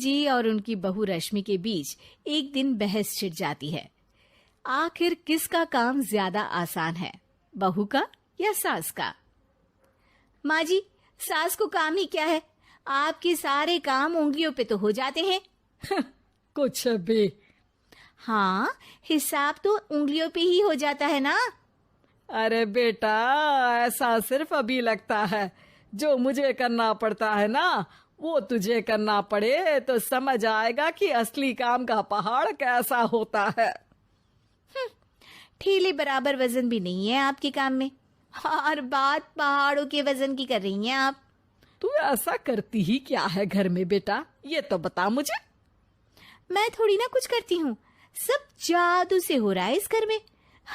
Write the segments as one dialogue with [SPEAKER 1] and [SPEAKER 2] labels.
[SPEAKER 1] जी और उनकी बहू रश्मि के बीच एक दिन बहस छिड़ जाती है। आखिर किसका काम ज्यादा आसान है, बहू का या सास का? माँ जी, सास को काम ही क्या है, आपके सारे काम उंगलियों पे तो हो जाते हैं।
[SPEAKER 2] कुछ भी।
[SPEAKER 1] हाँ, हिसाब तो उंगलियों पे ही हो जाता है ना।
[SPEAKER 2] अरे बेटा, ऐसा सिर्फ अभी लगता है। जो मुझे करना पड़ता है ना, वो तुझे करना पड़े तो समझ आएगा कि असली काम का पहाड़ कैसा होता है।
[SPEAKER 1] ठेले बराबर वजन भी नहीं है आपके काम में, और बात पहाड़ों के वजन की कर रही हैं आप।
[SPEAKER 2] तू ऐसा करती ही क्या है घर में बेटा, ये तो बता मुझे।
[SPEAKER 1] मैं थोड़ी ना कुछ करती हूँ, सब जादू से हो रहा है इस घर में।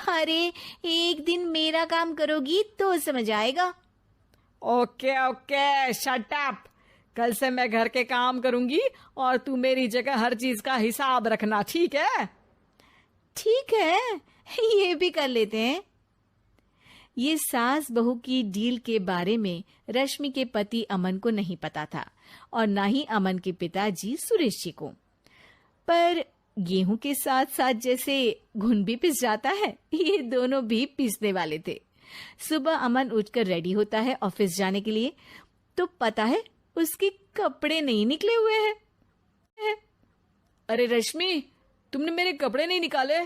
[SPEAKER 1] अरे एक दिन मेरा काम करोगी तो समझ आएगा।
[SPEAKER 2] Okay okay, shut up. कल से मैं घर के काम करूंगी और तू मेरी जगह हर चीज का हिसाब रखना, ठीक है?
[SPEAKER 1] ठीक है, ये भी कर लेते हैं। ये सास बहू की डील के बारे में रश्मि के पति अमन को नहीं पता था और ना ही अमन के पिताजी सुरेश जी को। पर गेहूं के साथ साथ जैसे घुन भी पिस जाता है, ये दोनों भी पीसने वाले थे। सुबह अमन उठकर रेडी होता है ऑफिस जाने के लिए, तो पता है उसके कपड़े नहीं निकले हुए हैं।
[SPEAKER 2] अरे रश्मि, तुमने मेरे कपड़े नहीं निकाले?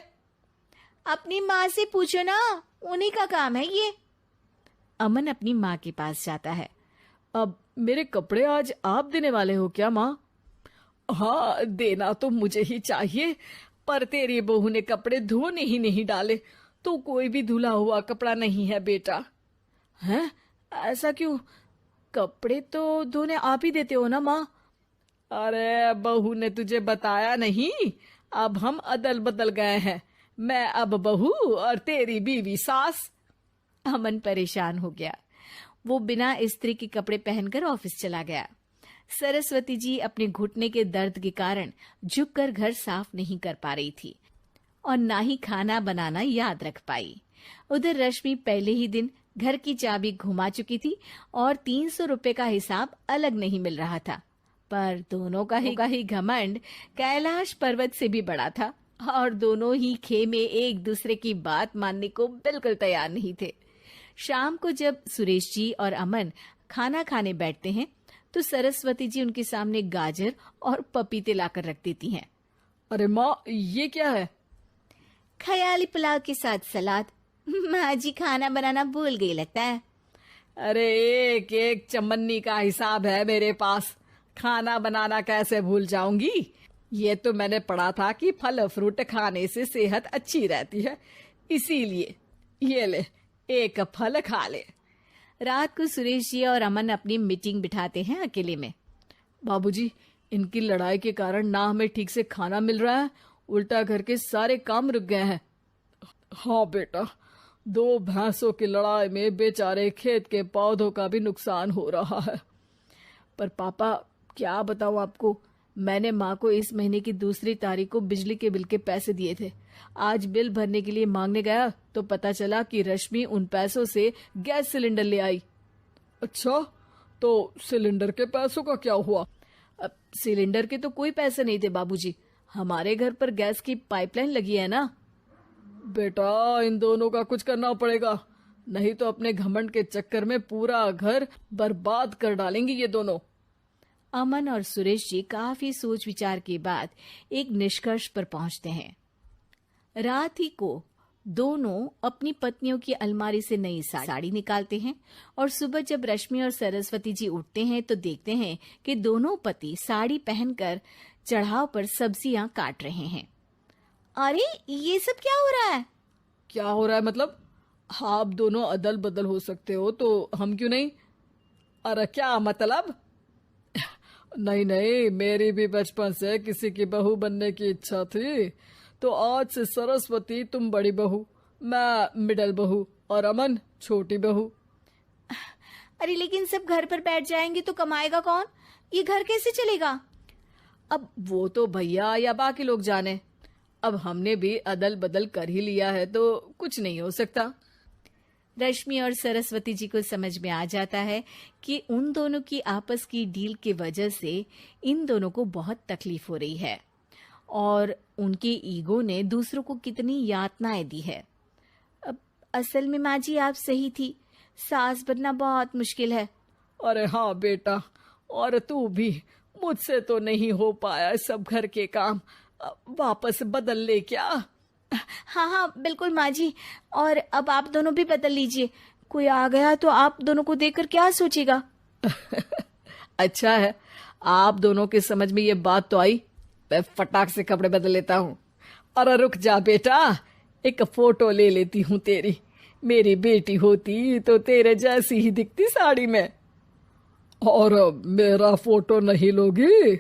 [SPEAKER 1] अपनी माँ से पूछो ना, उन्हीं का काम है ये। अमन अपनी माँ के पास जाता है।
[SPEAKER 2] अब मेरे कपड़े आज आप देने वाले हो क्या माँ? हाँ, देना तो मुझे ही चाहिए, पर तेरी बहू ने कपड़े धोने ही नहीं डाले, तो कोई भी धुला हुआ कपड़ा नहीं है बेटा। हैं? ऐसा क्यों? कपड़े तो धोने आप ही देते हो ना माँ? अरे बहू ने तुझे बताया नहीं, अब हम अदल बदल गए हैं। मैं अब बहू और तेरी बीवी सास।
[SPEAKER 1] अमन परेशान हो गया। वो बिना इस्त्री के कपड़े पहनकर ऑफिस चला गया। सरस्वती जी अपने घुटने के दर्द के कारण झुककर घर साफ नहीं कर पा रही थी और ना ही खाना बनाना याद रख पाई। उधर रश्मि पहले ही दिन घर की चाबी घुमा चुकी थी और 300 रुपए का हिसाब अलग नहीं मिल रहा था। पर दोनों का ही घमंड कैलाश पर्वत से भी बड़ा था और दोनों ही खेमे एक दूसरे की बात मानने को बिल्कुल तैयार नहीं थे। शाम को जब सुरेश जी और अमन खाना खाने बैठते हैं तो सरस्वती जी उनके सामने गाजर और पपीते लाकर रख देती हैं।
[SPEAKER 2] अरे माँ, ये क्या है?
[SPEAKER 1] ख्याली पुलाव के साथ सलाद। माँ जी खाना बनाना भूल गई लगता है।
[SPEAKER 2] अरे एक एक चमन्नी का हिसाब है मेरे पास, खाना बनाना कैसे भूल जाऊंगी? ये तो मैंने पढ़ा था कि फल फ्रूट खाने से सेहत अच्छी रहती है, इसीलिए ये ले, एक फल खा ले।
[SPEAKER 1] रात को सुरेश जी और अमन अपनी मीटिंग बिठाते हैं अकेले में।
[SPEAKER 2] बाबूजी, इनकी लड़ाई के कारण ना हमें ठीक से खाना मिल रहा है, उल्टा घर के सारे काम रुक गए हैं। हाँ बेटा, 2 भैंसों की लड़ाई में बेचारे खेत के पौधों का भी नुकसान हो रहा है। पर पापा, क्या बताऊं आपको, मैंने माँ को इस महीने की 2 तारीख को बिजली के बिल के पैसे दिए थे। आज बिल भरने के लिए मांगने गया तो पता चला कि रश्मि उन पैसों से गैस सिलेंडर ले आई। अच्छा, तो सिलेंडर के पैसों का क्या हुआ?
[SPEAKER 1] अब सिलेंडर के तो कोई पैसे नहीं थे बाबूजी, हमारे घर पर गैस की पाइपलाइन लगी है ना।
[SPEAKER 2] बेटा, इन दोनों का कुछ करना पड़ेगा, नहीं तो अपने घमंड के चक्कर में पूरा घर बर्बाद कर डालेंगी ये दोनों।
[SPEAKER 1] अमन और सुरेश जी काफी सोच विचार के बाद एक निष्कर्ष पर पहुंचते हैं। रात ही को दोनों अपनी पत्नियों की अलमारी से नई साड़ी निकालते हैं और सुबह जब रश्मि और सरस्वती जी उठते हैं तो देखते हैं कि दोनों पति साड़ी पहनकर चढ़ाव पर सब्जियां काट रहे हैं। अरे ये सब क्या हो रहा है?
[SPEAKER 2] क्या हो रहा है मतलब? हाँ, आप दोनों अदल बदल हो सकते हो तो हम क्यों नहीं? अरे क्या मतलब? नहीं नहीं, मेरी भी बचपन से किसी की बहू बनने की इच्छा थी, तो आज से सरस्वती तुम बड़ी बहू, मैं मिडल बहू और अमन छोटी बहू।
[SPEAKER 1] अरे लेकिन सब घर पर बैठ जाएंगे तो कमाएगा कौन? ये घर कैसे चलेगा?
[SPEAKER 2] अब वो तो भैया या बाकी लोग जाने, अब हमने भी अदल बदल कर ही लिया है तो कुछ नहीं हो सकता।
[SPEAKER 1] रश्मि और सरस्वती जी को समझ में आ जाता है कि उन दोनों की आपस की डील की वजह से इन दोनों को बहुत तकलीफ हो रही है और उनके ईगो ने दूसरों को कितनी यातनाएं दी है। अब असल में माँ जी आप सही थी, सास बनना बहुत मुश्किल है।
[SPEAKER 2] अरे हाँ बेटा, और तू भी, मुझसे तो नहीं हो पाया सब घर के काम, वापस बदल ले क्या?
[SPEAKER 1] हाँ हाँ बिल्कुल माँ जी, और अब आप दोनों भी बदल लीजिए, कोई आ गया तो आप दोनों को देखकर क्या सोचेगा।
[SPEAKER 2] अच्छा है, आप दोनों के समझ में ये बात तो आई। मैं फटाक से कपड़े बदल लेता हूँ। अरे रुक जा बेटा, एक फोटो ले लेती हूँ तेरी। मेरी बेटी होती तो तेरे जैसी ही दिखती साड़ी में। और मेरा फोटो नहीं लोगी?